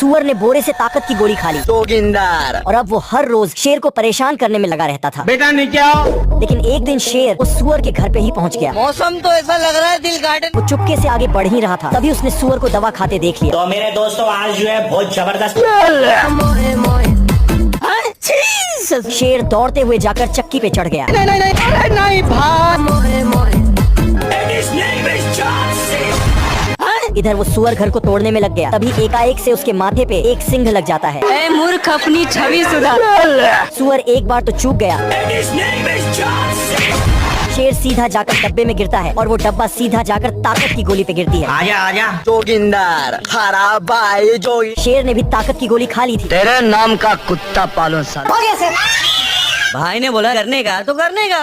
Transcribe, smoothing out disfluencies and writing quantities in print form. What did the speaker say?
सुअर ने बोरे से ताकत की गोली खा ली जोगिंदर। और अब वो हर रोज शेर को परेशान करने में लगा रहता था। बेटा नीचे आओ। लेकिन एक दिन शेर उस सुअर के घर पे ही पहुंच गया। मौसम तो ऐसा लग रहा है दिल गार्डन। वो चुपके से आगे बढ़ ही रहा था, तभी उसने सुअर को दवा खाते देख लिया। तो मेरे दोस्तों आज जो है बहुत जबरदस्त शेर दौड़ते हुए जाकर चक्की पे चढ़ गया। नहीं भाई। इधर वो सुअर घर को तोड़ने में लग गया, तभी एकाएक से उसके माथे पे एक सिंह लग जाता है। ए मूर्ख, अपनी छवि सुधार। सुअर एक बार तो चूक गया। शेर सीधा जाकर डब्बे में गिरता है और वो डब्बा सीधा जाकर ताकत की गोली पे गिरती है। आजा आजा। जोगिंदर खराब भाई जोगी। शेर ने भी ताकत की गोली खा ली थी। तेरे नाम का कुत्ता पालो साला। हो गया सर। भाई ने बोला करने का तो करने का।